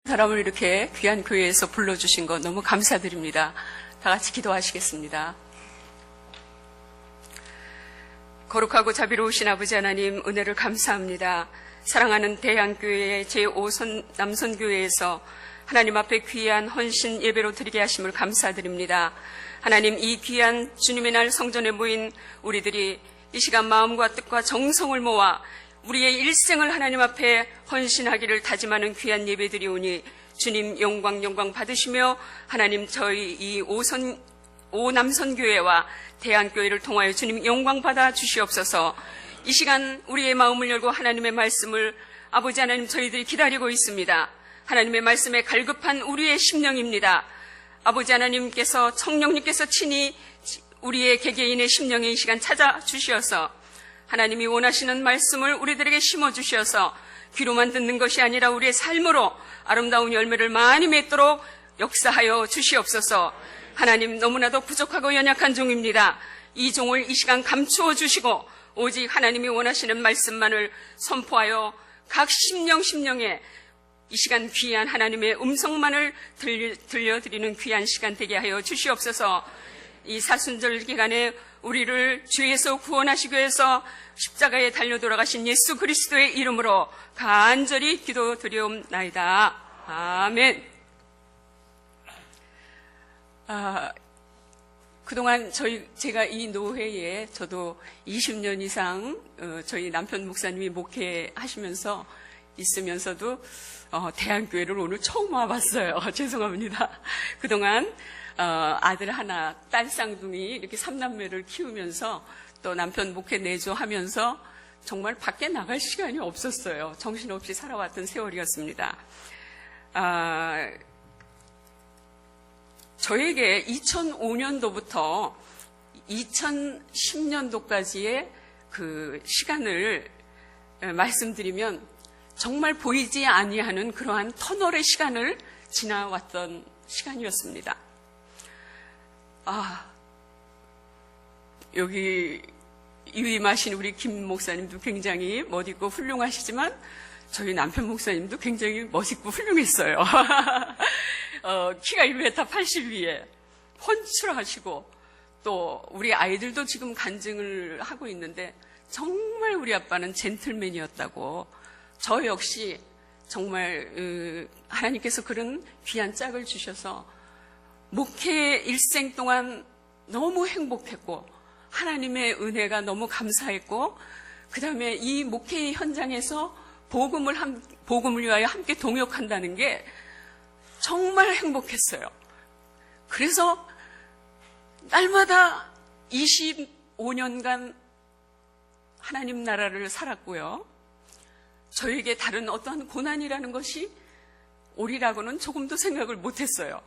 사람을 이렇게 귀한 교회에서 불러주신 것 너무 감사드립니다. 다 같이 기도하시겠습니다. 거룩하고 자비로우신 아버지 하나님, 은혜를 감사합니다. 사랑하는 대한교회의 제5 남선교회에서 하나님 앞에 귀한 헌신 예배로 드리게 하심을 감사드립니다. 하나님, 이 귀한 주님의 날 성전에 모인 우리들이 이 시간 마음과 뜻과 정성을 모아 우리의 일생을 하나님 앞에 헌신하기를 다짐하는 귀한 예배드리오니 주님 영광 받으시며 하나님, 저희 이 오남선교회와 대한교회를 통하여 주님 영광 받아 주시옵소서. 이 시간 우리의 마음을 열고 하나님의 말씀을 아버지 하나님, 저희들이 기다리고 있습니다. 하나님의 말씀에 갈급한 우리의 심령입니다. 아버지 하나님께서, 성령님께서 친히 우리의 개개인의 심령에 이 시간 찾아주시어서 하나님이 원하시는 말씀을 우리들에게 심어주셔서 귀로만 듣는 것이 아니라 우리의 삶으로 아름다운 열매를 많이 맺도록 역사하여 주시옵소서. 하나님, 너무나도 부족하고 연약한 종입니다. 이 종을 이 시간 감추어 주시고 오직 하나님이 원하시는 말씀만을 선포하여 각 심령에 이 시간 귀한 하나님의 음성만을 들려드리는 귀한 시간 되게 하여 주시옵소서. 이 사순절 기간에 우리를 죄에서 구원하시기 위해서 십자가에 달려 돌아가신 예수 그리스도의 이름으로 간절히 기도드리옵나이다. 아멘. 그동안 제가 이 노회에 저도 20년 이상 저희 남편 목사님이 목회하시면서 있으면서도 대한교회를 오늘 처음 와봤어요. 죄송합니다. 그동안 아들 하나, 딸 쌍둥이 이렇게 3남매를 키우면서 또 남편 목회 내조하면서 정말 밖에 나갈 시간이 없었어요. 정신없이 살아왔던 세월이었습니다. 저에게 2005년도부터 2010년도까지의 그 시간을 말씀드리면 정말 보이지 아니하는 그러한 터널의 시간을 지나왔던 시간이었습니다. 여기 유임하신 우리 김 목사님도 굉장히 멋있고 훌륭하시지만 저희 남편 목사님도 굉장히 멋있고 훌륭했어요. 키가 1m 82에 훤칠하시고 또 우리 아이들도 지금 간증을 하고 있는데 정말 우리 아빠는 젠틀맨이었다고, 저 역시 정말 하나님께서 그런 귀한 짝을 주셔서 목회 일생 동안 너무 행복했고 하나님의 은혜가 너무 감사했고, 그 다음에 이 목회 현장에서 복음을 위하여 함께 동역한다는 게 정말 행복했어요. 그래서 날마다 25년간 하나님 나라를 살았고요. 저에게 다른 어떠한 고난이라는 것이 오리라고는 조금도 생각을 못했어요.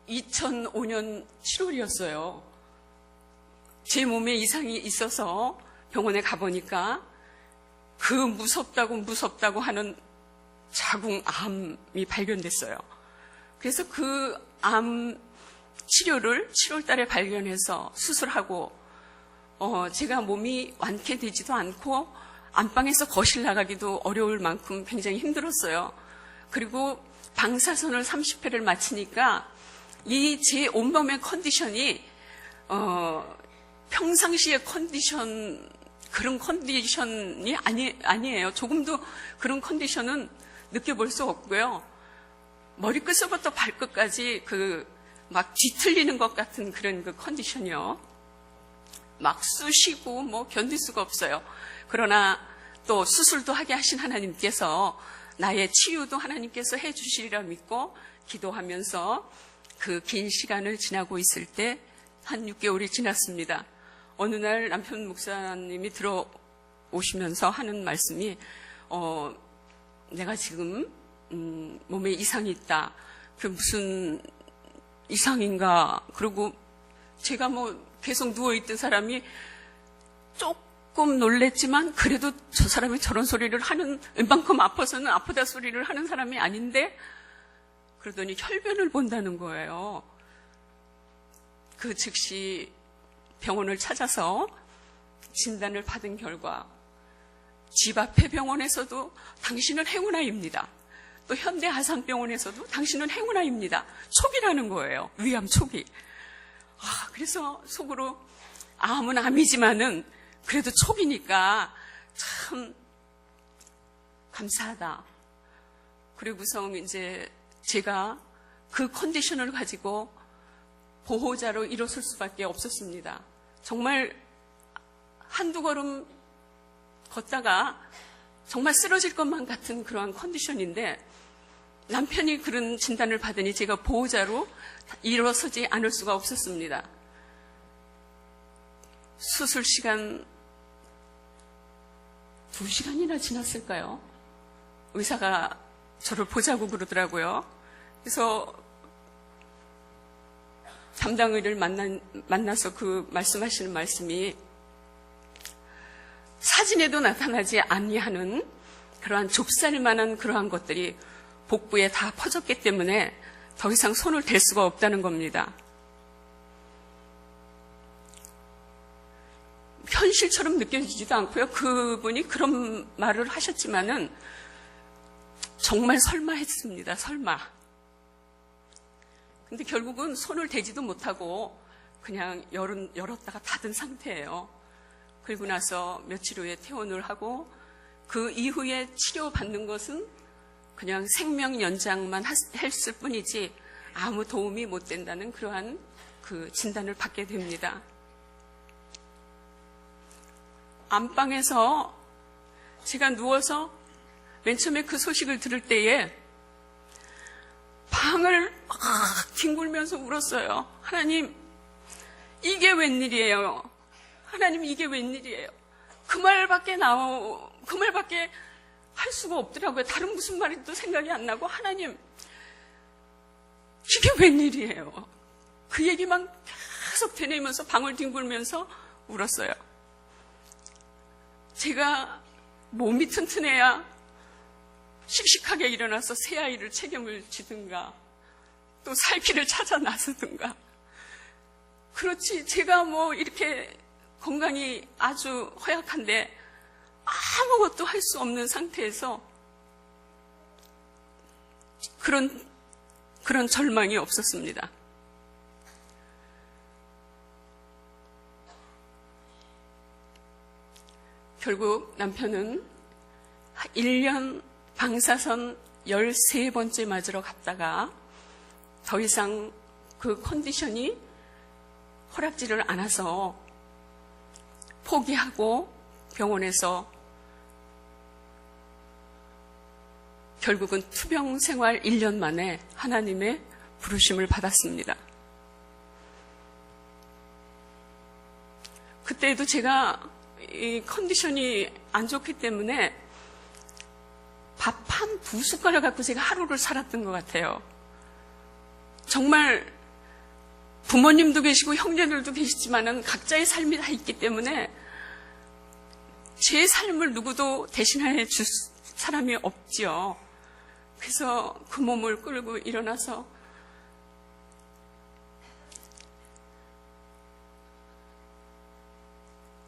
2005년 7월이었어요. 제 몸에 이상이 있어서 병원에 가보니까 그 무섭다고 하는 자궁암이 발견됐어요. 그래서 그 암 치료를 7월 달에 발견해서 수술하고 제가 몸이 완쾌되지도 않고 안방에서 거실 나가기도 어려울 만큼 굉장히 힘들었어요. 그리고 방사선을 30회를 마치니까 이 제 온몸의 컨디션이 평상시의 그런 컨디션이 아니에요. 조금도 그런 컨디션은 느껴볼 수 없고요. 머리끝부터 발끝까지 막 뒤틀리는 것 같은 그런 그 컨디션이요. 막 쑤시고 뭐 견딜 수가 없어요. 그러나 또 수술도 하게 하신 하나님께서 나의 치유도 하나님께서 해주시리라 믿고 기도하면서 그 긴 시간을 지나고 있을 때 한 6개월이 지났습니다. 어느 날 남편 목사님이 들어오시면서 하는 말씀이 내가 지금 몸에 이상이 있다. 그 무슨 이상인가. 그리고 제가 계속 누워있던 사람이 조금 놀랬지만 그래도 저 사람이 저런 소리를 하는, 웬만큼 아파서는 아프다 소리를 하는 사람이 아닌데, 그러더니 혈변을 본다는 거예요. 그 즉시 병원을 찾아서 진단을 받은 결과 집 앞에 병원에서도 당신은 행운아입니다. 또 현대하상병원에서도 당신은 행운아입니다. 촉이라는 거예요. 위암 촉이. 그래서 속으로 암은 암이지만은 그래도 촉이니까 참 감사하다. 그리고서 이제 제가 그 컨디션을 가지고 보호자로 일어설 수밖에 없었습니다. 정말 한두 걸음 걷다가 정말 쓰러질 것만 같은 그러한 컨디션인데 남편이 그런 진단을 받으니 제가 보호자로 일어서지 않을 수가 없었습니다. 수술 시간 2시간이나 지났을까요? 의사가 저를 보자고 그러더라고요. 그래서 담당 의를 만나서 그 말씀하시는 말씀이 사진에도 나타나지 아니하는 그러한 좁쌀만한 그러한 것들이 복부에 다 퍼졌기 때문에 더 이상 손을 댈 수가 없다는 겁니다. 현실처럼 느껴지지도 않고요. 그분이 그런 말을 하셨지만은 정말 설마 했습니다. 설마. 근데 결국은 손을 대지도 못하고 그냥 열었다가 닫은 상태예요. 그리고 나서 며칠 후에 퇴원을 하고 그 이후에 치료받는 것은 그냥 생명 연장만 했을 뿐이지 아무 도움이 못 된다는 그러한 그 진단을 받게 됩니다. 안방에서 제가 누워서 맨 처음에 그 소식을 들을 때에 방을 뒹굴면서 울었어요. 하나님, 이게 웬일이에요? 하나님, 이게 웬일이에요? 그 말밖에 할 수가 없더라고요. 다른 무슨 말도 생각이 안 나고, 하나님, 이게 웬일이에요? 그 얘기만 계속 되뇌면서 방을 뒹굴면서 울었어요. 제가 몸이 튼튼해야 씩씩하게 일어나서 새 아이를 책임을 지든가 또 살 길을 찾아 나서든가. 그렇지 제가 뭐 이렇게 건강이 아주 허약한데 아무것도 할 수 없는 상태에서 그런 절망이 없었습니다. 결국 남편은 1년 방사선 13번째 맞으러 갔다가 더 이상 그 컨디션이 허락지를 않아서 포기하고 병원에서 결국은 투병 생활 1년 만에 하나님의 부르심을 받았습니다. 그때도 제가 이 컨디션이 안 좋기 때문에 밥 한 2숟가락 갖고 제가 하루를 살았던 것 같아요. 정말 부모님도 계시고 형제들도 계시지만은 각자의 삶이 다 있기 때문에 제 삶을 누구도 대신해 줄 사람이 없지요. 그래서 그 몸을 끌고 일어나서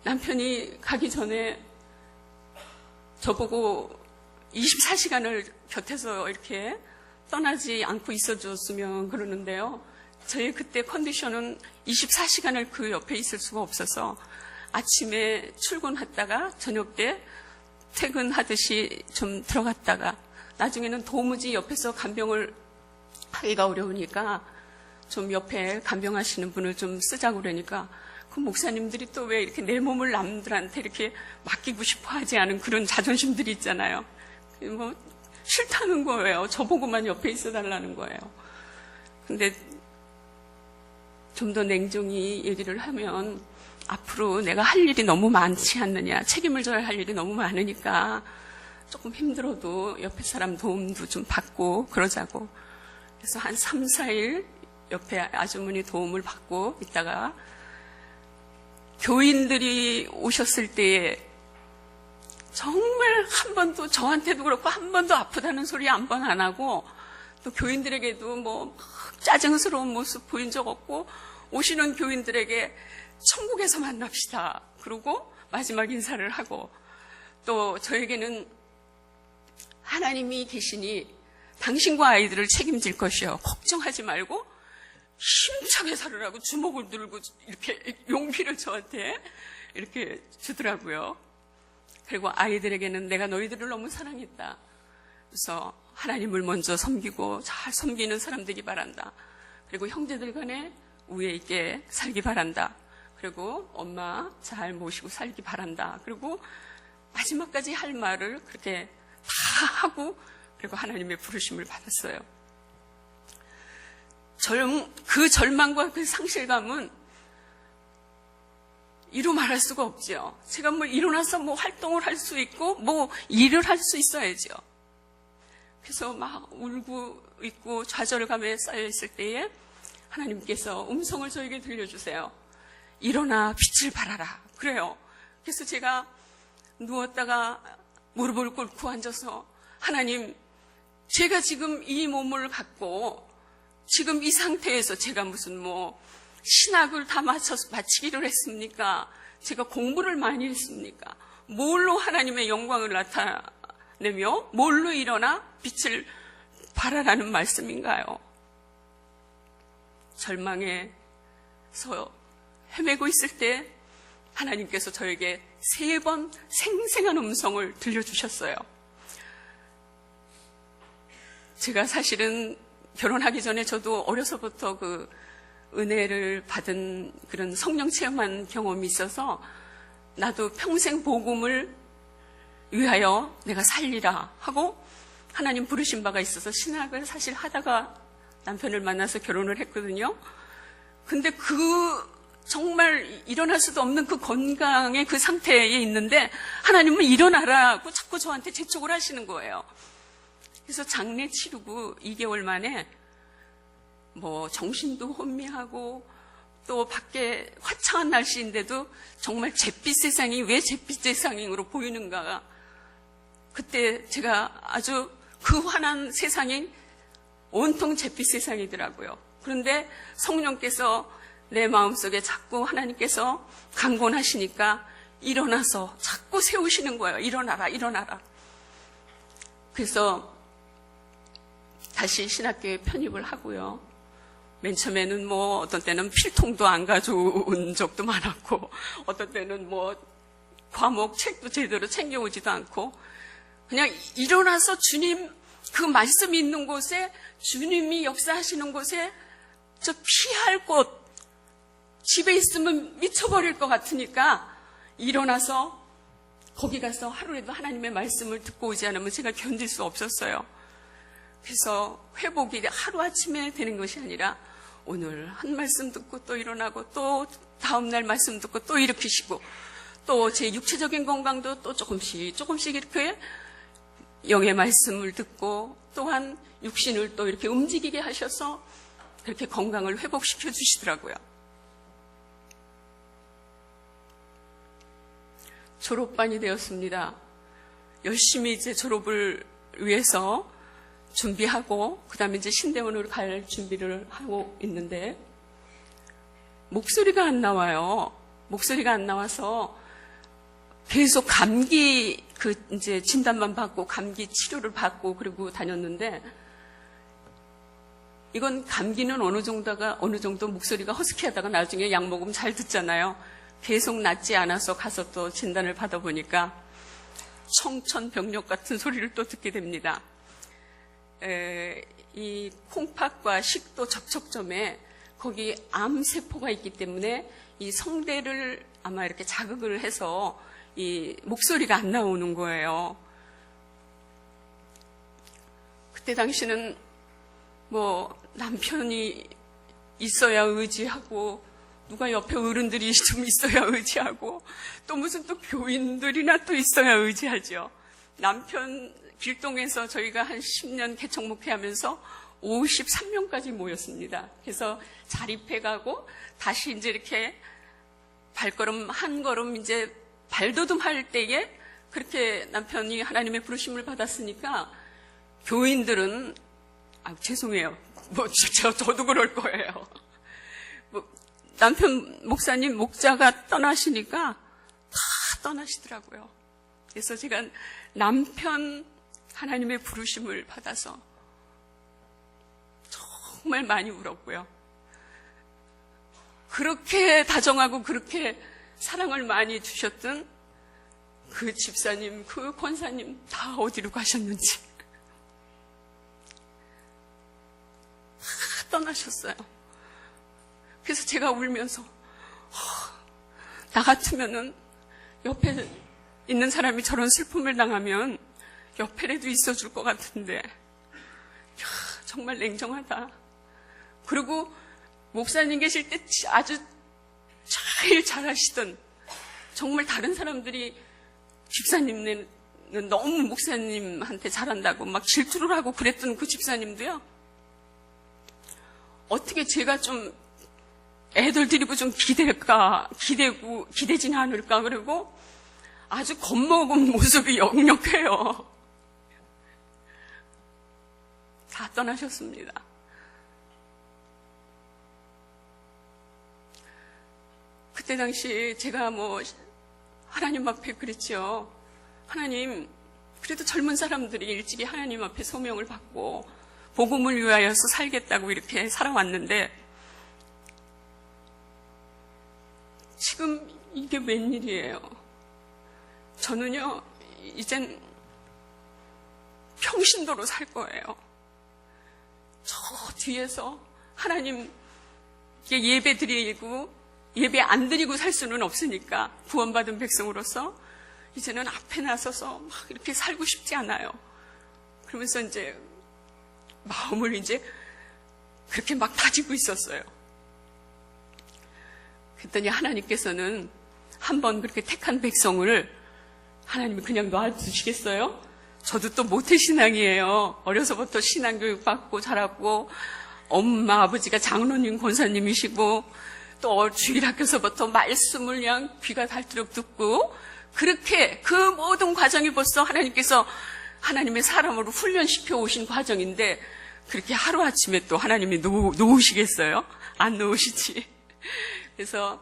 남편이 가기 전에 저보고 24시간을 곁에서 이렇게 떠나지 않고 있어줬으면 그러는데요. 저희 그때 컨디션은 24시간을 그 옆에 있을 수가 없어서 아침에 출근했다가 저녁 때 퇴근하듯이 좀 들어갔다가 나중에는 도무지 옆에서 간병을 하기가 어려우니까 좀 옆에 간병하시는 분을 좀 쓰자고 그러니까 그 목사님들이 또 왜 이렇게 내 몸을 남들한테 이렇게 맡기고 싶어 하지 않은 그런 자존심들이 있잖아요. 뭐 싫다는 거예요. 저보고만 옆에 있어달라는 거예요. 근데 좀 더 냉정히 얘기를 하면 앞으로 내가 할 일이 너무 많지 않느냐, 책임을 져야 할 일이 너무 많으니까 조금 힘들어도 옆에 사람 도움도 좀 받고 그러자고. 그래서 한 3, 4일 옆에 아주머니 도움을 받고 있다가 교인들이 오셨을 때에 정말 한 번도 저한테도 그렇고 한 번도 아프다는 소리 한 번 안 하고 또 교인들에게도 뭐 짜증스러운 모습 보인 적 없고 오시는 교인들에게 천국에서 만납시다. 그러고 마지막 인사를 하고 또 저에게는 하나님이 계시니 당신과 아이들을 책임질 것이요. 걱정하지 말고 힘차게 살으라고 주먹을 들고 이렇게 용기를 저한테 이렇게 주더라고요. 그리고 아이들에게는 내가 너희들을 너무 사랑했다. 그래서 하나님을 먼저 섬기고 잘 섬기는 사람 되기 바란다. 그리고 형제들 간에 우애 있게 살기 바란다. 그리고 엄마 잘 모시고 살기 바란다. 그리고 마지막까지 할 말을 그렇게 다 하고 그리고 하나님의 부르심을 받았어요. 그 절망과 그 상실감은 이루 말할 수가 없죠. 제가 일어나서 활동을 할 수 있고 일을 할 수 있어야죠. 그래서 막 울고 있고 좌절감에 쌓여 있을 때에 하나님께서 음성을 저에게 들려주세요. 일어나 빛을 발하라. 그래요. 그래서 제가 누웠다가 무릎을 꿇고 앉아서 하나님, 제가 지금 이 몸을 갖고 지금 이 상태에서 제가 무슨 신학을 다 마치기를 했습니까? 제가 공부를 많이 했습니까? 뭘로 하나님의 영광을 나타내며 뭘로 일어나 빛을 발하라는 말씀인가요? 절망에서 헤매고 있을 때 하나님께서 저에게 3번 생생한 음성을 들려주셨어요. 제가 사실은 결혼하기 전에 저도 어려서부터 그 은혜를 받은 그런 성령 체험한 경험이 있어서 나도 평생 복음을 위하여 내가 살리라 하고 하나님 부르신 바가 있어서 신학을 사실 하다가 남편을 만나서 결혼을 했거든요. 근데 정말 일어날 수도 없는 그 건강의 그 상태에 있는데 하나님은 일어나라고 자꾸 저한테 재촉을 하시는 거예요. 그래서 장례 치르고 2개월 만에 정신도 혼미하고 또 밖에 화창한 날씨인데도 정말 잿빛 세상이 왜 잿빛 세상으로 보이는가. 그때 제가 아주 그 환한 세상이 온통 잿빛 세상이더라고요. 그런데 성령께서 내 마음속에 자꾸 하나님께서 강권하시니까 일어나서 자꾸 세우시는 거예요. 일어나라, 일어나라. 그래서 다시 신학교에 편입을 하고요. 맨 처음에는 어떤 때는 필통도 안 가져온 적도 많았고, 어떤 때는 과목 책도 제대로 챙겨오지도 않고, 그냥 일어나서 주님 그 말씀이 있는 곳에, 주님이 역사하시는 곳에 저 피할 곳, 집에 있으면 미쳐버릴 것 같으니까 일어나서 거기 가서 하루에도 하나님의 말씀을 듣고 오지 않으면 제가 견딜 수 없었어요. 그래서 회복이 하루아침에 되는 것이 아니라 오늘 한 말씀 듣고 또 일어나고 또 다음날 말씀 듣고 또 일으키시고 또 제 육체적인 건강도 또 조금씩 이렇게 영의 말씀을 듣고 또한 육신을 또 이렇게 움직이게 하셔서 그렇게 건강을 회복시켜 주시더라고요. 졸업반이 되었습니다. 열심히 이제 졸업을 위해서 준비하고 그다음에 이제 신대원으로 갈 준비를 하고 있는데 목소리가 안 나와요. 목소리가 안 나와서 계속 감기 이제 진단만 받고 감기 치료를 받고 그러고 다녔는데 이건 감기는 어느 정도 목소리가 허스키하다가 나중에 약 먹으면 잘 듣잖아요. 계속 낫지 않아서 가서 또 진단을 받아보니까 청천벽력 같은 소리를 또 듣게 됩니다. 이 콩팥과 식도 접촉점에 거기 암세포가 있기 때문에 이 성대를 아마 이렇게 자극을 해서 이 목소리가 안 나오는 거예요. 그때 당시는 남편이 있어야 의지하고 누가 옆에 어른들이 좀 있어야 의지하고 또 무슨 또 교인들이나 또 있어야 의지하죠. 남편 길동에서 저희가 한 10년 개척 목회하면서 53명까지 모였습니다. 그래서 자립해가고 다시 이제 이렇게 발걸음 한 걸음 이제 발돋움 할 때에 그렇게 남편이 하나님의 부르심을 받았으니까 교인들은 죄송해요. 저도 그럴 거예요. 남편 목사님 목자가 떠나시니까 다 떠나시더라고요. 그래서 제가 남편 하나님의 부르심을 받아서 정말 많이 울었고요. 그렇게 다정하고 그렇게 사랑을 많이 주셨던 그 집사님, 그 권사님 다 어디로 가셨는지 다 떠나셨어요. 그래서 제가 울면서 나 같으면은 옆에 있는 사람이 저런 슬픔을 당하면 옆에라도 있어줄 것 같은데 정말 냉정하다. 그리고 목사님 계실 때 아주 제일 잘하시던, 정말 다른 사람들이 집사님은 너무 목사님한테 잘한다고 막 질투를 하고 그랬던 그 집사님도요, 어떻게 제가 좀 애들 데리고 좀 기대지는 않을까, 그리고 아주 겁먹은 모습이 역력해요. 다 떠나셨습니다. 그때 당시 제가 하나님 앞에 그랬죠. 하나님, 그래도 젊은 사람들이 일찍이 하나님 앞에 소명을 받고 복음을 위하여서 살겠다고 이렇게 살아왔는데 지금 이게 웬일이에요. 저는요, 이젠 평신도로 살 거예요. 저 뒤에서 하나님께 예배 드리고 예배 안 드리고 살 수는 없으니까 구원받은 백성으로서 이제는 앞에 나서서 막 이렇게 살고 싶지 않아요. 그러면서 이제 마음을 이제 그렇게 막 다지고 있었어요. 그랬더니 하나님께서는 한번 그렇게 택한 백성을 하나님이 그냥 놔두시겠어요? 저도 또 모태신앙이에요. 어려서부터 신앙교육 받고 자랐고 엄마 아버지가 장로님 권사님이시고 또 주일학교서부터 말씀을 그냥 귀가 닳도록 듣고 그렇게 그 모든 과정이 벌써 하나님께서 하나님의 사람으로 훈련시켜 오신 과정인데 그렇게 하루아침에 또 하나님이 놓으시겠어요? 안 놓으시지. 그래서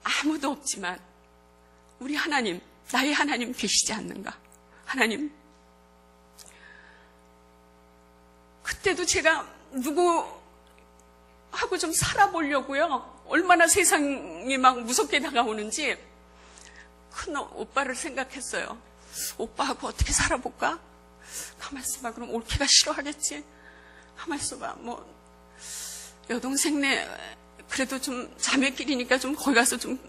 아무도 없지만 우리 하나님, 나의 하나님 계시지 않는가? 하나님, 그때도 제가 누구하고 좀 살아보려고요. 얼마나 세상이 막 무섭게 다가오는지 큰 오빠를 생각했어요. 오빠하고 어떻게 살아볼까? 가만 있어봐. 그럼 올케가 싫어하겠지? 가만 있어봐. 여동생네 그래도 좀 자매끼리니까 좀 거기 가서 좀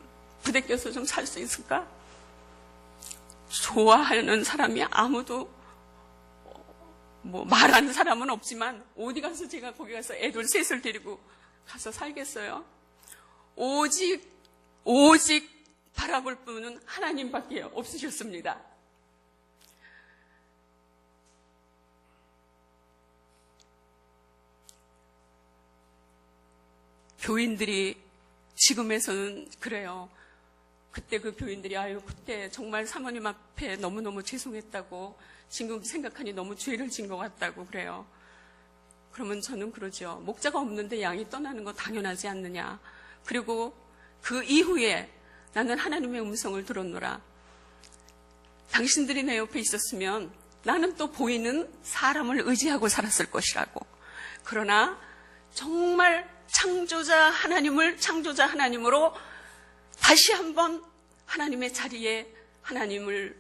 부대껴서 좀 살 수 있을까? 좋아하는 사람이 아무도 말하는 사람은 없지만 어디 가서 제가 거기 가서 애들 셋을 데리고 가서 살겠어요? 오직 바라볼 분은 하나님밖에 없으셨습니다. 교인들이 지금에서는 그래요. 그때 그 교인들이 그때 정말 사모님 앞에 너무너무 죄송했다고, 지금 생각하니 너무 죄를 진 것 같다고 그래요. 그러면 저는 그러죠. 목자가 없는데 양이 떠나는 거 당연하지 않느냐. 그리고 그 이후에 나는 하나님의 음성을 들었노라. 당신들이 내 옆에 있었으면 나는 또 보이는 사람을 의지하고 살았을 것이라고. 그러나 정말 창조자 하나님으로 다시 한번 하나님의 자리에 하나님이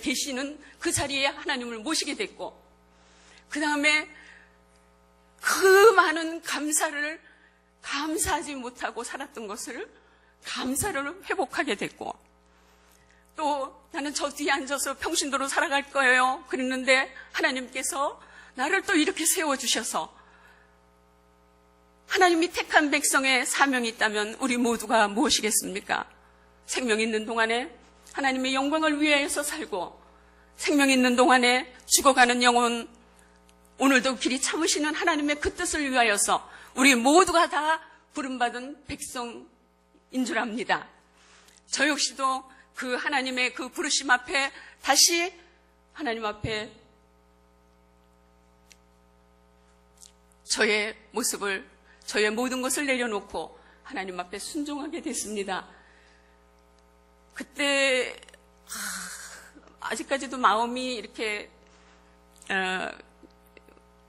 계시는 그 자리에 하나님을 모시게 됐고, 그 다음에 그 많은 감사하지 못하고 살았던 것을 감사를 회복하게 됐고, 또 나는 저 뒤에 앉아서 평신도로 살아갈 거예요 그랬는데 하나님께서 나를 또 이렇게 세워주셔서, 하나님이 택한 백성의 사명이 있다면 우리 모두가 무엇이겠습니까? 생명 있는 동안에 하나님의 영광을 위하여서 살고, 생명 있는 동안에 죽어가는 영혼, 오늘도 길이 참으시는 하나님의 그 뜻을 위하여서 우리 모두가 다 부름받은 백성인 줄 압니다. 저 역시도 그 하나님의 그 부르심 앞에 다시 하나님 앞에 저의 모습을, 저의 모든 것을 내려놓고 하나님 앞에 순종하게 됐습니다. 그때 아직까지도 마음이 이렇게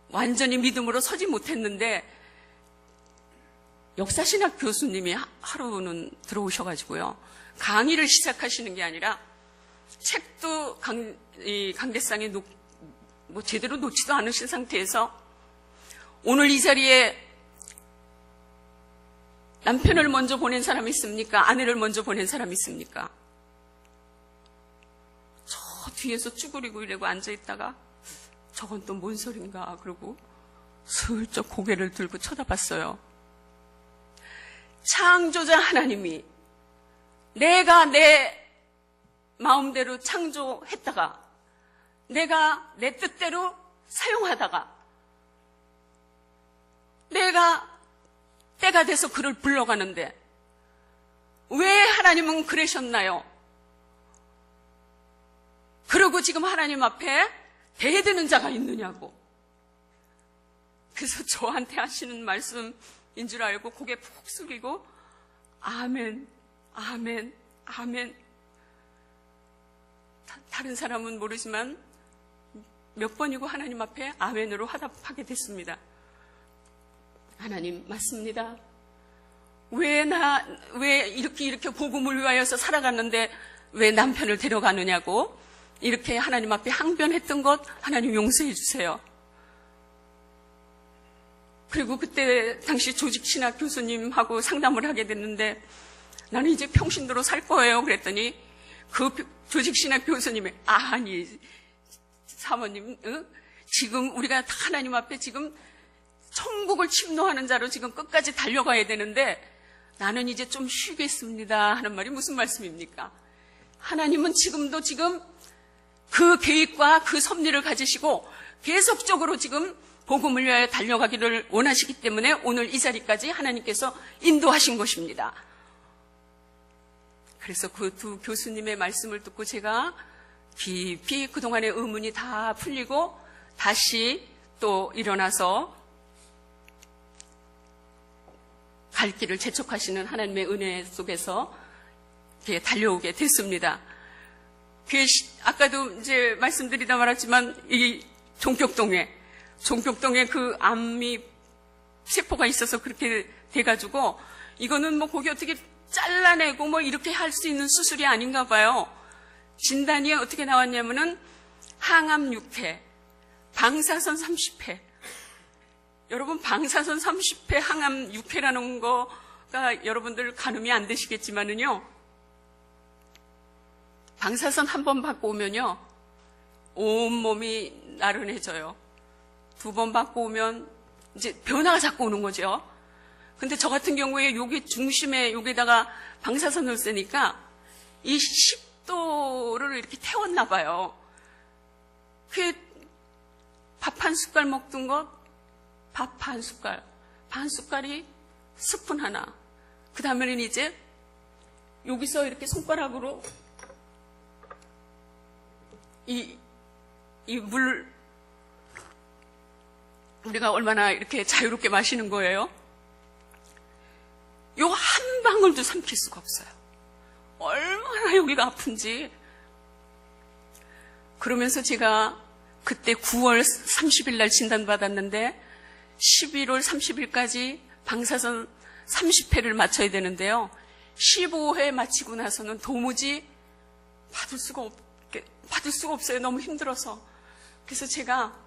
완전히 믿음으로 서지 못했는데 역사신학 교수님이 하루는 들어오셔가지고요. 강의를 시작하시는 게 아니라 책도 강대상에 뭐 제대로 놓지도 않으신 상태에서 오늘 이 자리에 남편을 먼저 보낸 사람이 있습니까? 아내를 먼저 보낸 사람이 있습니까? 저 뒤에서 쭈그리고 이러고 앉아있다가 저건 또 뭔 소린가 그러고 슬쩍 고개를 들고 쳐다봤어요. 창조자 하나님이 내가 내 마음대로 창조했다가 내가 내 뜻대로 사용하다가 내가 때가 돼서 그를 불러가는데 왜 하나님은 그러셨나요? 그러고 지금 하나님 앞에 대드는 자가 있느냐고. 그래서 저한테 하시는 말씀인 줄 알고 고개 푹 숙이고 아멘, 아멘, 아멘. 다른 사람은 모르지만 몇 번이고 하나님 앞에 아멘으로 화답하게 됐습니다. 하나님 맞습니다. 왜 이렇게 복음을 위하여서 살아갔는데 왜 남편을 데려가느냐고 이렇게 하나님 앞에 항변했던 것 하나님 용서해 주세요. 그리고 그때 당시 조직신학 교수님하고 상담을 하게 됐는데 나는 이제 평신도로 살 거예요. 그랬더니 그 조직신학 교수님이 아니 사모님 지금 우리가 하나님 앞에 지금 천국을 침노하는 자로 지금 끝까지 달려가야 되는데 나는 이제 좀 쉬겠습니다 하는 말이 무슨 말씀입니까? 하나님은 지금도 지금 그 계획과 그 섭리를 가지시고 계속적으로 지금 복음을 위하여 달려가기를 원하시기 때문에 오늘 이 자리까지 하나님께서 인도하신 것입니다. 그래서 그 두 교수님의 말씀을 듣고 제가 깊이 그동안의 의문이 다 풀리고 다시 또 일어나서 갈 길을 재촉하시는 하나님의 은혜 속에서 이렇게 달려오게 됐습니다. 아까도 이제 말씀드리다 말았지만 이 종격동에 그 암이 세포가 있어서 그렇게 돼가지고 이거는 뭐 거기 어떻게 잘라내고 뭐 이렇게 할 수 있는 수술이 아닌가 봐요. 진단이 어떻게 나왔냐면은 항암 6회, 방사선 30회. 여러분 방사선 30회, 항암 6회라는 거가 여러분들 가늠이 안 되시겠지만은요. 방사선 한 번 받고 오면요. 온몸이 나른해져요. 2번 받고 오면 이제 변화가 자꾸 오는 거죠. 근데 저 같은 경우에 여기 중심에 여기다가 방사선을 쓰니까 이 10도를 이렇게 태웠나 봐요. 그 밥 한 숟갈 먹던 것, 밥 반 숟갈, 반 숟갈이 스푼 하나. 그 다음에는 이제 여기서 이렇게 손가락으로 이 물, 우리가 얼마나 이렇게 자유롭게 마시는 거예요? 요 한 방울도 삼킬 수가 없어요. 얼마나 여기가 아픈지. 그러면서 제가 그때 9월 30일 날 진단받았는데 11월 30일까지 방사선 30회를 맞춰야 되는데요. 15회 마치고 나서는 도무지 받을 수가 없어요. 너무 힘들어서. 그래서 제가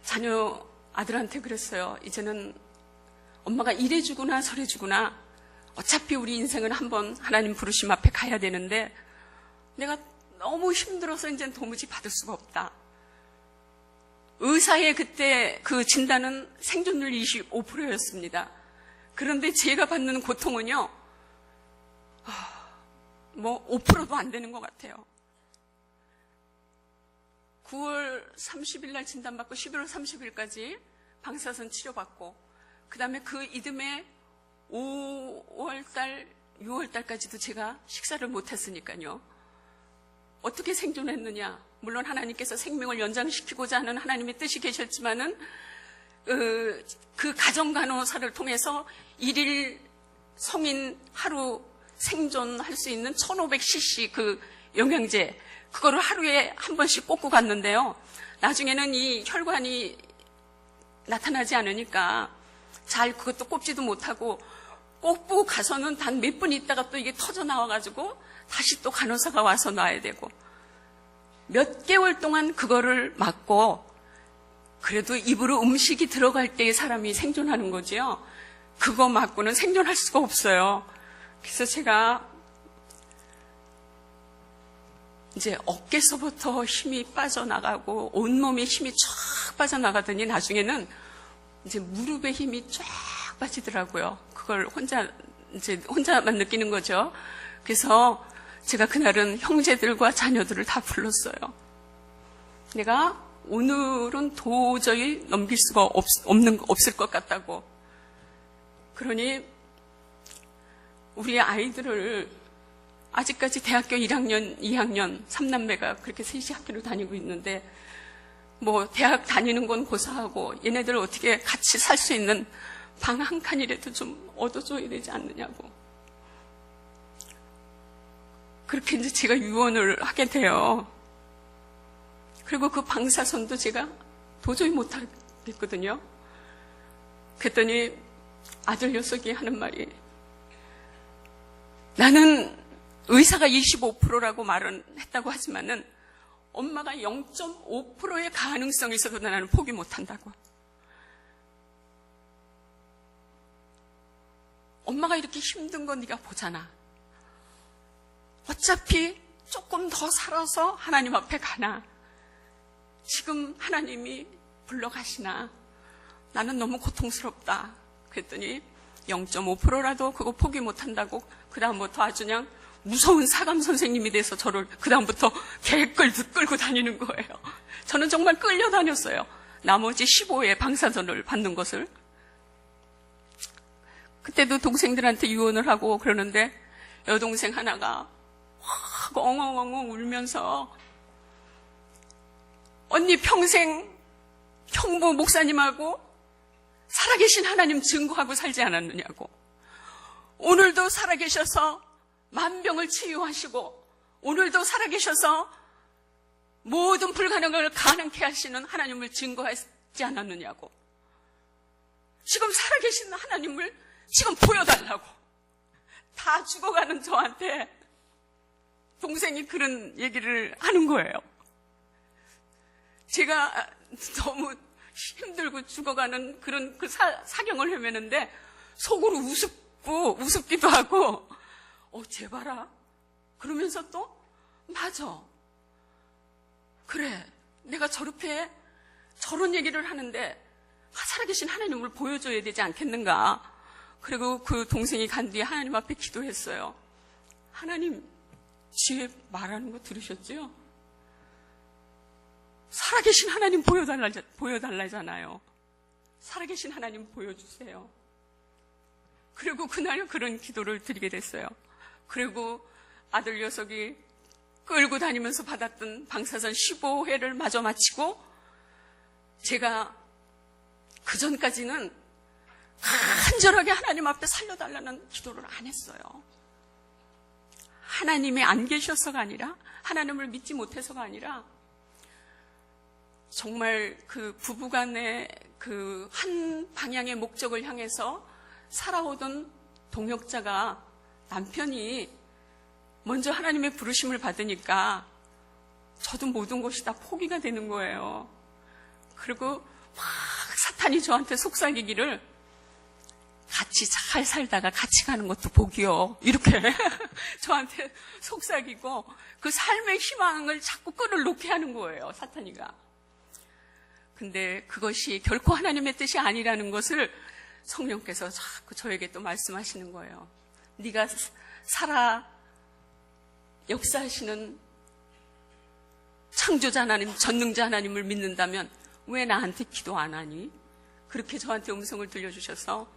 자녀 아들한테 그랬어요. 이제는 엄마가 이래주구나 저래주구나. 어차피 우리 인생은 한번 하나님 부르심 앞에 가야 되는데 내가 너무 힘들어서 이제 도무지 받을 수가 없다. 의사의 그때 그 진단은 생존율 25%였습니다. 그런데 제가 받는 고통은요, 뭐 5%도 안 되는 것 같아요. 9월 30일 날 진단받고 11월 30일까지 방사선 치료받고 그 다음에 그 이듬해 5월달, 6월달까지도 제가 식사를 못했으니까요. 어떻게 생존했느냐? 물론 하나님께서 생명을 연장시키고자 하는 하나님의 뜻이 계셨지만은 그 가정간호사를 통해서 일일 성인 하루 생존할 수 있는 1500cc 그 영양제, 그거를 하루에 한 번씩 꽂고 갔는데요. 나중에는 이 혈관이 나타나지 않으니까 잘 그것도 꼽지도 못하고, 꽂고 가서는 단 몇 분 있다가 또 이게 터져 나와가지고 다시 또 간호사가 와서 놔야 되고, 몇 개월 동안 그거를 맞고, 그래도 입으로 음식이 들어갈 때의 사람이 생존하는 거지요. 그거 맞고는 생존할 수가 없어요. 그래서 제가 이제 어깨서부터 힘이 빠져나가고 온몸에 힘이 쫙 빠져나가더니 나중에는 이제 무릎에 힘이 쫙 빠지더라고요. 그걸 혼자만 느끼는 거죠. 그래서 제가 그날은 형제들과 자녀들을 다 불렀어요. 내가 오늘은 도저히 넘길 수가 없을 것 같다고. 그러니 우리 아이들을 아직까지 대학교 1학년, 2학년 3남매가 그렇게 셋이 학교를 다니고 있는데, 뭐 대학 다니는 건 고사하고 얘네들 어떻게 같이 살 수 있는 방 한 칸이라도 좀 얻어줘야 되지 않느냐고. 그렇게 이제 제가 유언을 하게 돼요. 그리고 그 방사선도 제가 도저히 못하겠거든요. 그랬더니 아들 녀석이 하는 말이, 나는 의사가 25%라고 말은 했다고 하지만은 엄마가 0.5%의 가능성이 있어도 나는 포기 못한다고. 엄마가 이렇게 힘든 거 네가 보잖아. 어차피 조금 더 살아서 하나님 앞에 가나. 지금 하나님이 불러가시나. 나는 너무 고통스럽다. 그랬더니 0.5%라도 그거 포기 못한다고 그 다음부터 아주 그냥 무서운 사감 선생님이 돼서 저를 그 다음부터 끌고 다니는 거예요. 저는 정말 끌려다녔어요. 나머지 15의 방사선을 받는 것을. 그때도 동생들한테 유언을 하고 그러는데 여동생 하나가 확 엉엉엉엉 울면서, 언니 평생 형부 목사님하고 살아계신 하나님 증거하고 살지 않았느냐고. 오늘도 살아계셔서 만병을 치유하시고, 오늘도 살아계셔서 모든 불가능을 가능케 하시는 하나님을 증거하지 않았느냐고. 지금 살아계신 하나님을 지금 보여달라고. 다 죽어가는 저한테 동생이 그런 얘기를 하는 거예요. 제가 너무 힘들고 죽어가는 그런 그 사경을 헤매는데 속으로 우습기도 하고, 제발아. 그러면서 또, 맞아. 그래. 내가 저렇게 저런 얘기를 하는데 살아계신 하나님을 보여줘야 되지 않겠는가. 그리고 그 동생이 간 뒤에 하나님 앞에 기도했어요. 하나님, 지혜 말하는 거 들으셨죠? 살아계신 하나님 보여달라잖아요. 살아계신 하나님 보여주세요. 그리고 그날 그런 기도를 드리게 됐어요. 그리고 아들 녀석이 끌고 다니면서 받았던 방사선 15회를 마저 마치고, 제가 그전까지는 간절하게 하나님 앞에 살려달라는 기도를 안 했어요. 하나님이 안 계셔서가 아니라, 하나님을 믿지 못해서가 아니라, 정말 그 부부간의 그 한 방향의 목적을 향해서 살아오던 동역자가, 남편이 먼저 하나님의 부르심을 받으니까 저도 모든 것이 다 포기가 되는 거예요. 그리고 막 사탄이 저한테 속삭이기를, 같이 잘 살다가 같이 가는 것도 복이요, 이렇게 저한테 속삭이고, 그 삶의 희망을 자꾸 끈을 놓게 하는 거예요, 사탄이가. 근데 그것이 결코 하나님의 뜻이 아니라는 것을 성령께서 자꾸 저에게 또 말씀하시는 거예요. 네가 살아 역사하시는 창조자 하나님, 전능자 하나님을 믿는다면 왜 나한테 기도 안 하니? 그렇게 저한테 음성을 들려주셔서,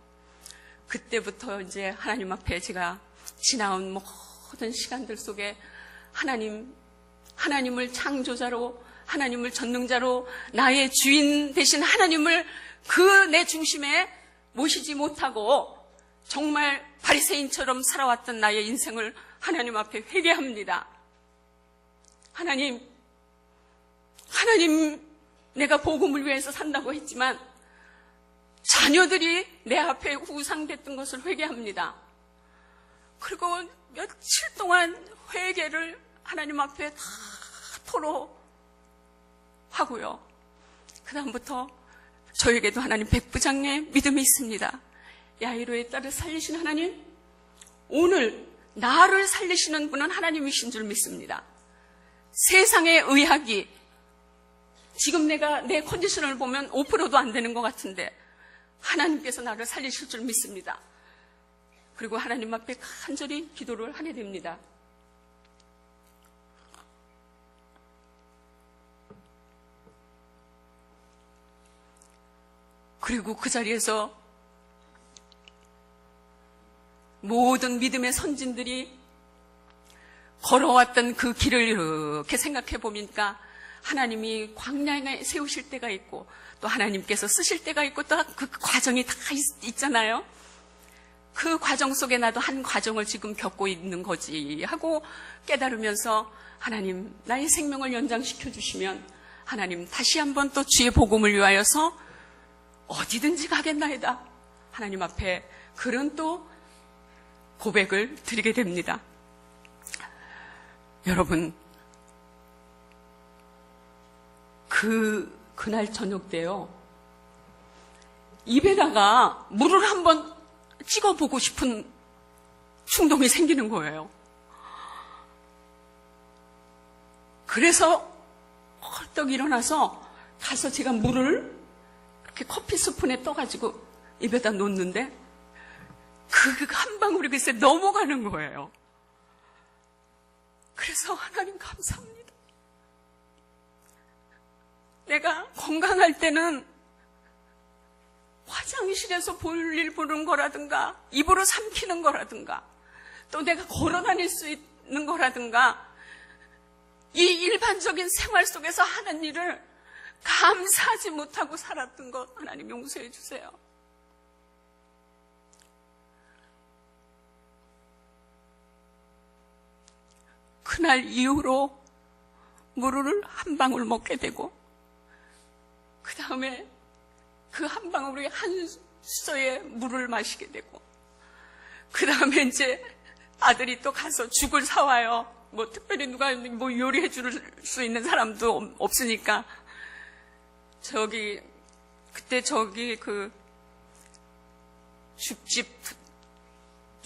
그때부터 이제 하나님 앞에 제가 지나온 모든 시간들 속에 하나님을 창조자로, 하나님을 전능자로, 나의 주인 되신 하나님을 그 내 중심에 모시지 못하고 정말 바리새인처럼 살아왔던 나의 인생을 하나님 앞에 회개합니다. 하나님, 내가 복음을 위해서 산다고 했지만 자녀들이 내 앞에 우상됐던 것을 회개합니다. 그리고 며칠 동안 회개를 하나님 앞에 다 토로하고요. 그 다음부터 저에게도 하나님 백부장의 믿음이 있습니다. 야이로의 딸을 살리신 하나님, 오늘 나를 살리시는 분은 하나님이신 줄 믿습니다. 세상의 의학이 지금 내가 내 컨디션을 보면 5%도 안 되는 것 같은데 하나님께서 나를 살리실 줄 믿습니다. 그리고 하나님 앞에 간절히 기도를 하게 됩니다. 그리고 그 자리에서 모든 믿음의 선진들이 걸어왔던 그 길을 이렇게 생각해 보니까 하나님이 광야에 세우실 때가 있고 또 하나님께서 쓰실 때가 있고 또 그 과정이 다 있잖아요. 그 과정 속에 나도 한 과정을 지금 겪고 있는 거지 하고 깨달으면서 하나님 나의 생명을 연장시켜 주시면 하나님 다시 한번 또 주의 복음을 위하여서 어디든지 가겠나이다. 하나님 앞에 그런 또 고백을 드리게 됩니다. 여러분, 그날 저녁 때요, 입에다가 물을 한번 찍어보고 싶은 충동이 생기는 거예요. 그래서 헐떡 일어나서 가서 제가 물을 이렇게 커피 스푼에 떠가지고 입에다 놓는데 그 한 방울이 글쎄 넘어가는 거예요. 그래서 하나님 감사합니다. 내가 건강할 때는 화장실에서 볼일 보는 거라든가 입으로 삼키는 거라든가 또 내가 걸어 다닐 수 있는 거라든가 이 일반적인 생활 속에서 하는 일을 감사하지 못하고 살았던 것 하나님 용서해 주세요. 그날 이후로 물을 한 방울 먹게 되고 그 다음에 그 한 방울이 한 수저에 물을 마시게 되고 그 다음에 이제 아들이 또 가서 죽을 사와요. 뭐 특별히 누가 뭐 요리해 줄 수 있는 사람도 없으니까 그때 그 죽집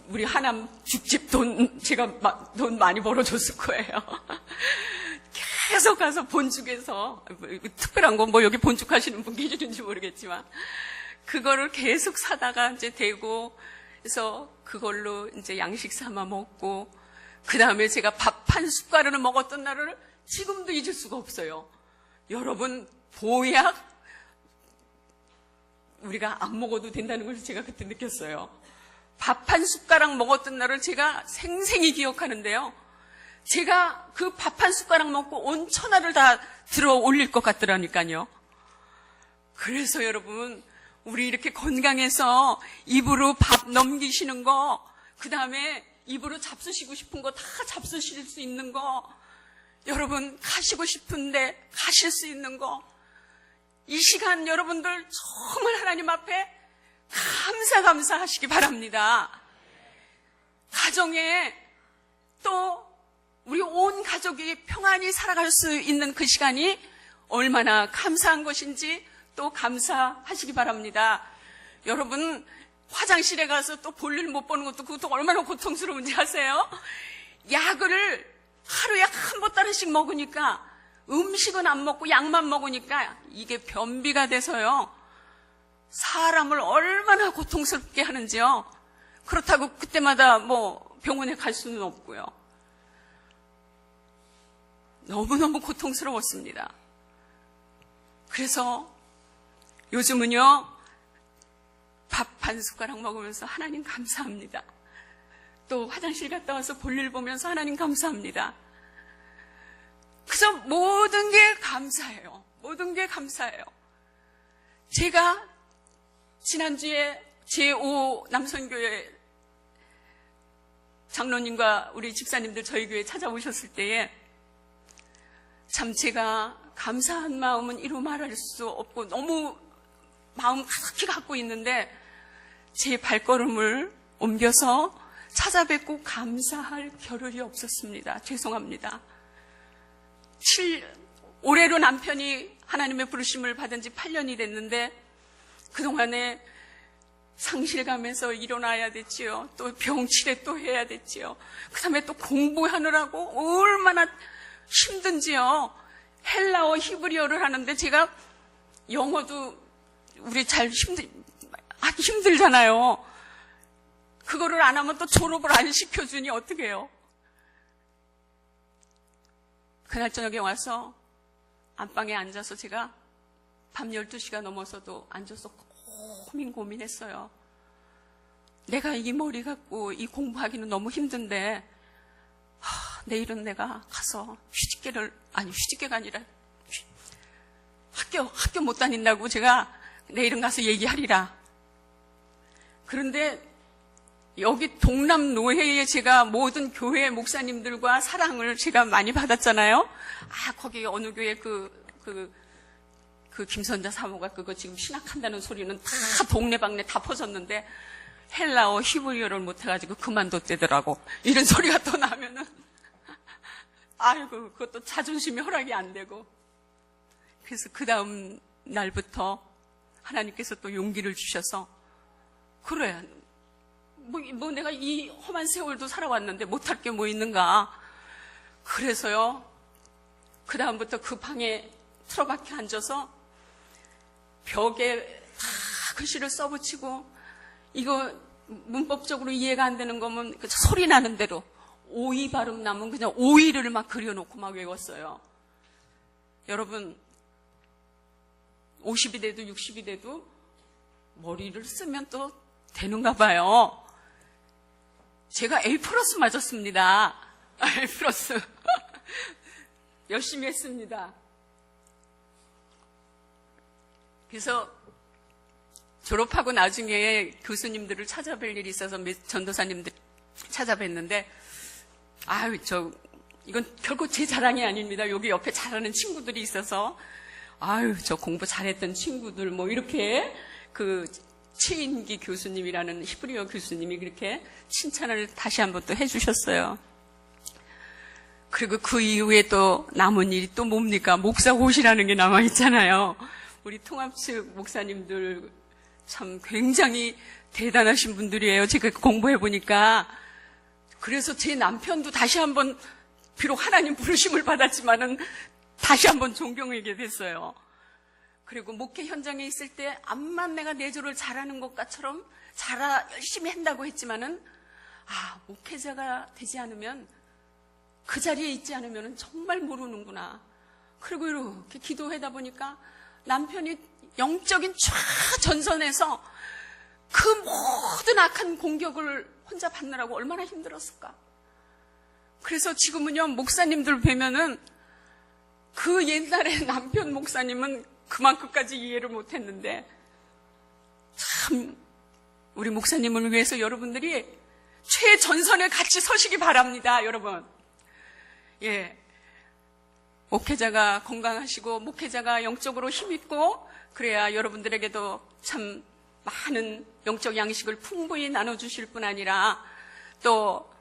우리 하남 죽집 제가 돈 많이 벌어줬을 거예요. 계속 가서 본죽에서 특별한 건 뭐 여기 본죽하시는 분 계시는지 모르겠지만 그거를 계속 사다가 이제 대고 그래서 그걸로 이제 양식 삼아 먹고 그 다음에 제가 밥 한 숟가락을 먹었던 날을 지금도 잊을 수가 없어요. 여러분 보약 우리가 안 먹어도 된다는 걸 제가 그때 느꼈어요. 밥 한 숟가락 먹었던 날을 제가 생생히 기억하는데요. 제가 그 밥 한 숟가락 먹고 온 천하를 다 들어 올릴 것 같더라니까요. 그래서 여러분 우리 이렇게 건강해서 입으로 밥 넘기시는 거, 그 다음에 입으로 잡수시고 싶은 거 다 잡수실 수 있는 거, 여러분 가시고 싶은데 가실 수 있는 거, 이 시간 여러분들 정말 하나님 앞에 감사하시기 바랍니다. 가정에 또 우리 온 가족이 평안히 살아갈 수 있는 그 시간이 얼마나 감사한 것인지 또 감사하시기 바랍니다. 여러분 화장실에 가서 또 볼일 못 보는 것도 그것도 얼마나 고통스러운지 아세요? 약을 하루에 한 보따리씩 먹으니까 음식은 안 먹고 약만 먹으니까 이게 변비가 돼서요. 사람을 얼마나 고통스럽게 하는지요. 그렇다고 그때마다 뭐 병원에 갈 수는 없고요. 너무너무 고통스러웠습니다. 그래서 요즘은요, 밥 한 숟가락 먹으면서 하나님 감사합니다. 또 화장실 갔다 와서 볼일 보면서 하나님 감사합니다. 그래서 모든 게 감사해요. 모든 게 감사해요. 제가 지난주에 제5 남선교회 장로님과 우리 집사님들 저희 교회 찾아오셨을 때에 참 제가 감사한 마음은 이루 말할 수 없고 너무 마음 가득히 갖고 있는데 제 발걸음을 옮겨서 찾아뵙고 감사할 겨를이 없었습니다. 죄송합니다. 올해로 남편이 하나님의 부르심을 받은 지 8년이 됐는데 그동안에 상실감에서 일어나야 됐지요. 또 병치레 또 해야 됐지요. 그 다음에 또 공부하느라고 얼마나 힘든지요. 헬라어 히브리어를 하는데 제가 영어도 우리 하기 힘들잖아요. 그거를 안 하면 또 졸업을 안 시켜주니 어떻게 해요? 그날 저녁에 와서 안방에 앉아서 제가 밤 12시가 넘어서도 앉아서 고민했어요. 내가 이 머리 갖고 이 공부하기는 너무 힘든데 내일은 내가 가서 휴직계가 아니라 학교 못 다닌다고 제가 내일은 가서 얘기하리라. 그런데 여기 동남노회에 제가 모든 교회 목사님들과 사랑을 제가 많이 받았잖아요. 거기 어느 교회 그 김선자 사모가 그거 지금 신학한다는 소리는 다 동네방네 다 퍼졌는데 헬라어 히브리어를 못해가지고 그만뒀대더라고. 이런 소리가 또 나면은 아이고 그것도 자존심이 허락이 안 되고. 그래서 그 다음 날부터 하나님께서 또 용기를 주셔서 그래 뭐 내가 이 험한 세월도 살아왔는데 못할 게 뭐 있는가. 그래서요 그 다음부터 그 방에 틀어박혀 앉아서 벽에 다 글씨를 써붙이고 이거 문법적으로 이해가 안 되는 거면 소리 나는 대로 오이 발음 나면 그냥 오이를 막 그려놓고 막 외웠어요. 여러분 50이 돼도 60이 돼도 머리를 쓰면 또 되는가 봐요. 제가 A+ 맞았습니다. A+. 열심히 했습니다. 그래서 졸업하고 나중에 교수님들을 찾아뵐 일이 있어서 전도사님들 찾아뵀는데 이건 결코 제 자랑이 아닙니다. 여기 옆에 잘하는 친구들이 있어서 저 공부 잘했던 친구들 뭐 이렇게 그 최인기 교수님이라는 히브리어 교수님이 그렇게 칭찬을 다시 한번 또 해주셨어요. 그리고 그 이후에 또 남은 일이 또 뭡니까? 목사고시라는 게 남아있잖아요. 우리 통합측 목사님들 참 굉장히 대단하신 분들이에요. 제가 공부해보니까. 그래서 제 남편도 다시 한번 비록 하나님 부르심을 받았지만은 다시 한번 존경하게 됐어요. 그리고 목회 현장에 있을 때 암만 내가 내조를 잘하는 것처럼 열심히 한다고 했지만은 목회자가 되지 않으면 그 자리에 있지 않으면 정말 모르는구나. 그리고 이렇게 기도하다 보니까 남편이 영적인 최전선에서 그 모든 악한 공격을 혼자 받느라고 얼마나 힘들었을까. 그래서 지금은요 목사님들 뵈면은 그 옛날에 남편 목사님은 그만큼까지 이해를 못했는데 참 우리 목사님을 위해서 여러분들이 최전선에 같이 서시기 바랍니다. 여러분. 예, 목회자가 건강하시고 목회자가 영적으로 힘있고 그래야 여러분들에게도 참 많은 영적 양식을 풍부히 나눠주실 뿐 아니라 또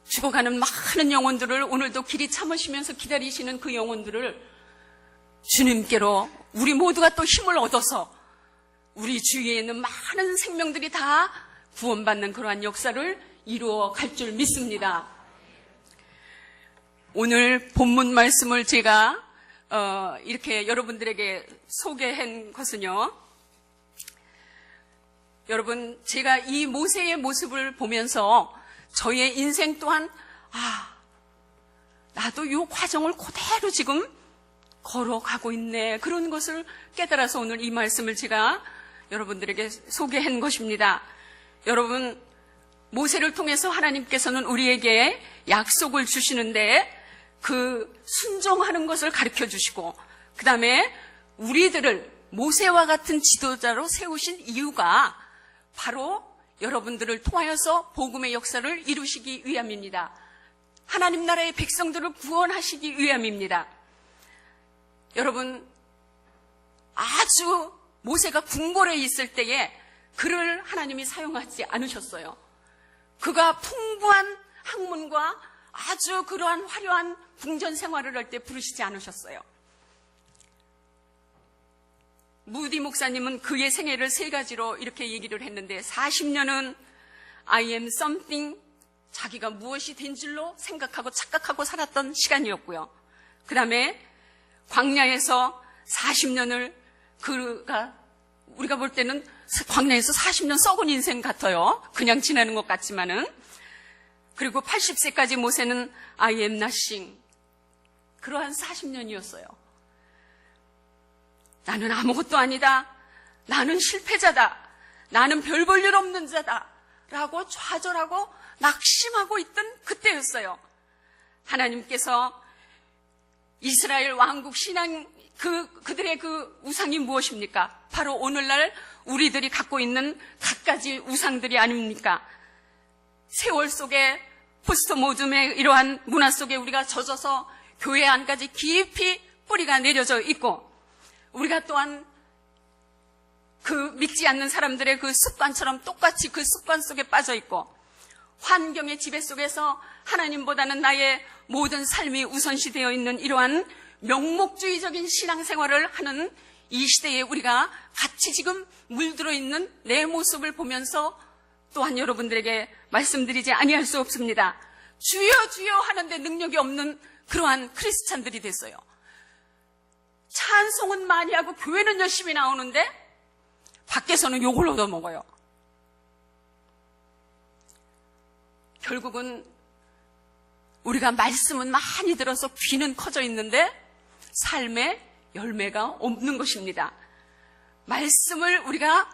죽어가는 많은 영혼들을 오늘도 길이 참으시면서 기다리시는 그 영혼들을 주님께로 우리 모두가 또 힘을 얻어서 우리 주위에 있는 많은 생명들이 다 구원받는 그러한 역사를 이루어 갈 줄 믿습니다. 오늘 본문 말씀을 제가 이렇게 여러분들에게 소개한 것은요. 여러분 제가 이 모세의 모습을 보면서 저의 인생 또한 나도 이 과정을 그대로 지금 걸어가고 있네. 그런 것을 깨달아서 오늘 이 말씀을 제가 여러분들에게 소개한 것입니다. 여러분 모세를 통해서 하나님께서는 우리에게 약속을 주시는데 그 순종하는 것을 가르쳐 주시고 그 다음에 우리들을 모세와 같은 지도자로 세우신 이유가 바로 여러분들을 통하여서 복음의 역사를 이루시기 위함입니다. 하나님 나라의 백성들을 구원하시기 위함입니다. 여러분, 아주 모세가 궁궐에 있을 때에 그를 하나님이 사용하지 않으셨어요. 그가 풍부한 학문과 아주 그러한 화려한 궁전 생활을 할 때 부르시지 않으셨어요. 무디 목사님은 그의 생애를 세 가지로 이렇게 얘기를 했는데 40년은 I am something, 자기가 무엇이 된 줄로 생각하고 착각하고 살았던 시간이었고요. 그 다음에 광야에서 40년을 우리가 볼 때는 광야에서 40년 썩은 인생 같아요. 그냥 지나는 것 같지만은. 그리고 80세까지 모세는 I am nothing. 그러한 40년이었어요. 나는 아무것도 아니다. 나는 실패자다. 나는 별 볼 일 없는 자다. 라고 좌절하고 낙심하고 있던 그때였어요. 하나님께서 이스라엘 왕국 신앙 그들의 그 우상이 무엇입니까? 바로 오늘날 우리들이 갖고 있는 갖가지 우상들이 아닙니까? 세월 속에 포스트모즘의 이러한 문화 속에 우리가 젖어서 교회 안까지 깊이 뿌리가 내려져 있고, 우리가 또한 그 믿지 않는 사람들의 그 습관처럼 똑같이 그 습관 속에 빠져 있고, 환경의 지배 속에서 하나님보다는 나의 모든 삶이 우선시 되어 있는 이러한 명목주의적인 신앙생활을 하는 이 시대에 우리가 같이 지금 물들어 있는 내 모습을 보면서 또한 여러분들에게 말씀드리지 아니할 수 없습니다. 주여 주여 하는데 능력이 없는 그러한 크리스찬들이 됐어요. 찬송은 많이 하고 교회는 열심히 나오는데 밖에서는 욕을 얻어먹어요. 결국은 우리가 말씀은 많이 들어서 귀는 커져 있는데 삶에 열매가 없는 것입니다. 말씀을 우리가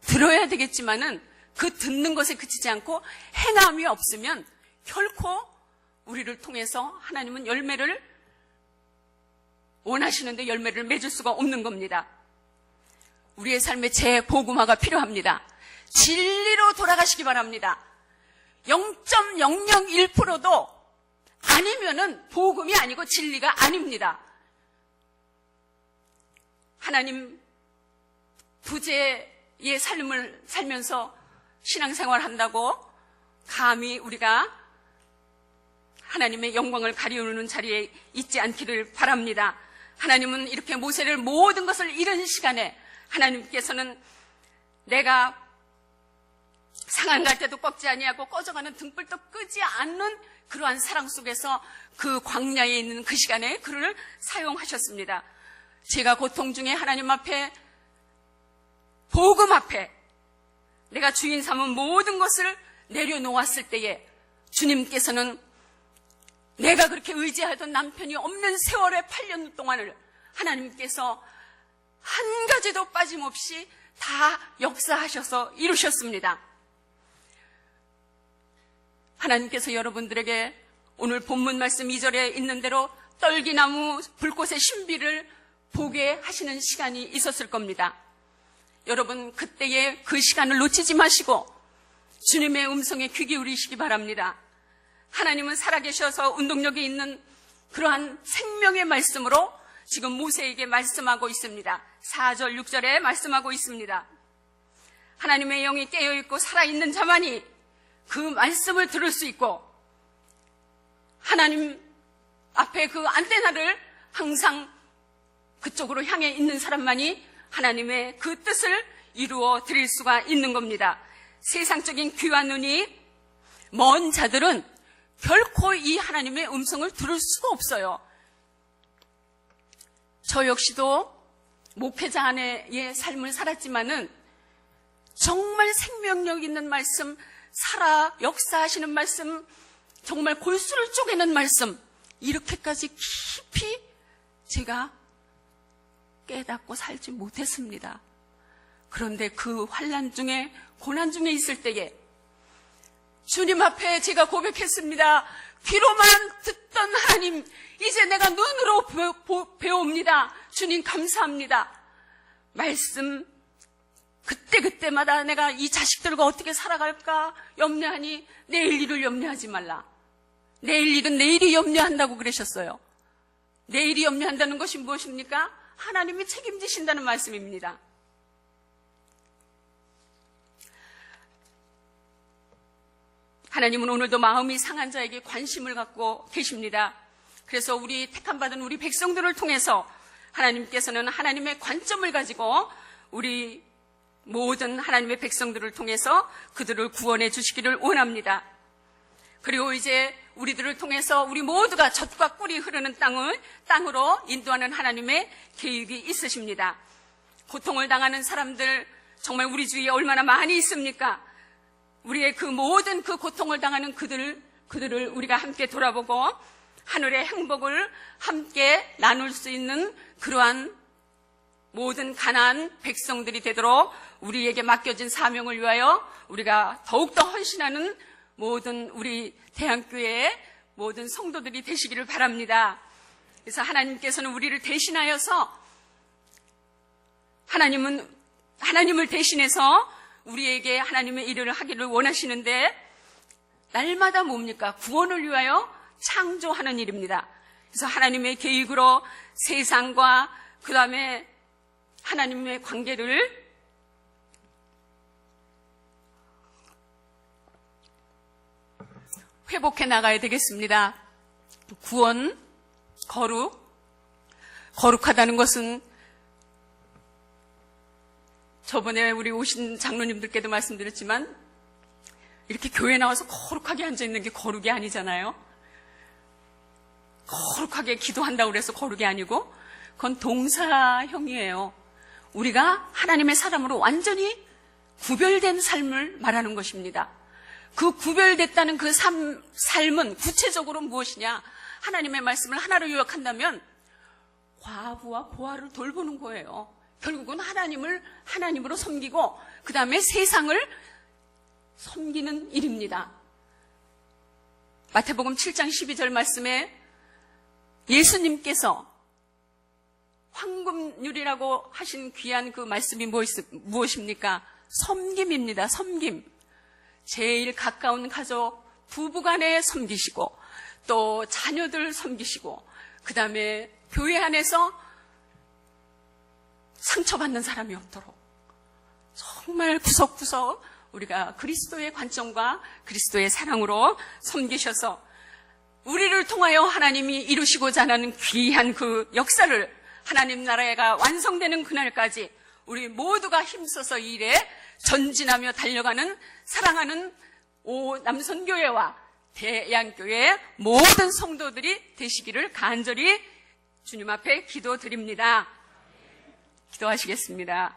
들어야 되겠지만은 그 듣는 것에 그치지 않고 행함이 없으면 결코 우리를 통해서 하나님은 열매를 원하시는데 열매를 맺을 수가 없는 겁니다. 우리의 삶에 재복음화가 필요합니다. 진리로 돌아가시기 바랍니다. 0.001%도 아니면은 복음이 아니고 진리가 아닙니다. 하나님 부재의 삶을 살면서 신앙생활 한다고 감히 우리가 하나님의 영광을 가리우는 자리에 있지 않기를 바랍니다. 하나님은 이렇게 모세를 모든 것을 잃은 시간에 하나님께서는 내가 상한 갈 때도 꺾지 아니하고 꺼져가는 등불도 끄지 않는 그러한 사랑 속에서 그 광야에 있는 그 시간에 그를 사용하셨습니다. 제가 고통 중에 하나님 앞에 복음 앞에 내가 주인 삼은 모든 것을 내려놓았을 때에 주님께서는 내가 그렇게 의지하던 남편이 없는 세월의 8년 동안을 하나님께서 한 가지도 빠짐없이 다 역사하셔서 이루셨습니다. 하나님께서 여러분들에게 오늘 본문 말씀 2절에 있는 대로 떨기나무 불꽃의 신비를 보게 하시는 시간이 있었을 겁니다. 여러분 그때의 그 시간을 놓치지 마시고 주님의 음성에 귀 기울이시기 바랍니다. 하나님은 살아계셔서 운동력이 있는 그러한 생명의 말씀으로 지금 모세에게 말씀하고 있습니다. 4절 6절에 말씀하고 있습니다. 하나님의 영이 깨어있고 살아있는 자만이 그 말씀을 들을 수 있고 하나님 앞에 그 안테나를 항상 그쪽으로 향해 있는 사람만이 하나님의 그 뜻을 이루어 드릴 수가 있는 겁니다. 세상적인 귀와 눈이 먼 자들은 결코 이 하나님의 음성을 들을 수가 없어요. 저 역시도 목회자 안에의 삶을 살았지만은 정말 생명력 있는 말씀, 살아 역사하시는 말씀, 정말 골수를 쪼개는 말씀, 이렇게까지 깊이 제가 깨닫고 살지 못했습니다. 그런데 그 환난 중에 고난 중에 있을 때에 주님 앞에 제가 고백했습니다. 귀로만 듣던 하나님, 이제 내가 눈으로 배웁니다. 주님 감사합니다. 말씀 그때그때마다 내가 이 자식들과 어떻게 살아갈까 염려하니 내일 일을 염려하지 말라. 내일 일은 내일이 염려한다고 그러셨어요. 내일이 염려한다는 것이 무엇입니까? 하나님이 책임지신다는 말씀입니다. 하나님은 오늘도 마음이 상한 자에게 관심을 갖고 계십니다. 그래서 우리 택함받은 우리 백성들을 통해서 하나님께서는 하나님의 관점을 가지고 우리 모든 하나님의 백성들을 통해서 그들을 구원해 주시기를 원합니다. 그리고 이제 우리들을 통해서 우리 모두가 젖과 꿀이 흐르는 땅으로 인도하는 하나님의 계획이 있으십니다. 고통을 당하는 사람들 정말 우리 주위에 얼마나 많이 있습니까? 우리의 그 모든 그 고통을 당하는 그들을 우리가 함께 돌아보고 하늘의 행복을 함께 나눌 수 있는 그러한 모든 가난한 백성들이 되도록 우리에게 맡겨진 사명을 위하여 우리가 더욱더 헌신하는 모든 우리 대한교회의 모든 성도들이 되시기를 바랍니다. 그래서 하나님께서는 우리를 대신하여서 하나님을 대신해서 우리에게 하나님의 일을 하기를 원하시는데 날마다 뭡니까? 구원을 위하여 창조하는 일입니다. 그래서 하나님의 계획으로 세상과 그 다음에 하나님의 관계를 회복해 나가야 되겠습니다. 구원, 거룩하다는 것은 저번에 우리 오신 장로님들께도 말씀드렸지만 이렇게 교회 나와서 거룩하게 앉아있는 게 거룩이 아니잖아요. 거룩하게 기도한다고 해서 거룩이 아니고 그건 동사형이에요. 우리가 하나님의 사람으로 완전히 구별된 삶을 말하는 것입니다. 그 구별됐다는 그 삶은 구체적으로 무엇이냐? 하나님의 말씀을 하나로 요약한다면 과부와 고아를 돌보는 거예요. 결국은 하나님을 하나님으로 섬기고 그 다음에 세상을 섬기는 일입니다. 마태복음 7장 12절 말씀에 예수님께서 황금률이라고 하신 귀한 그 말씀이 무엇입니까? 섬김입니다. 섬김. 제일 가까운 가족, 부부간에 섬기시고 또 자녀들 섬기시고 그 다음에 교회 안에서 상처받는 사람이 없도록 정말 구석구석 우리가 그리스도의 관점과 그리스도의 사랑으로 섬기셔서 우리를 통하여 하나님이 이루시고자 하는 귀한 그 역사를 하나님 나라가 완성되는 그날까지 우리 모두가 힘써서 이 일에 전진하며 달려가는 사랑하는 남선교회와 대양교회 모든 성도들이 되시기를 간절히 주님 앞에 기도드립니다. 기도하시겠습니다.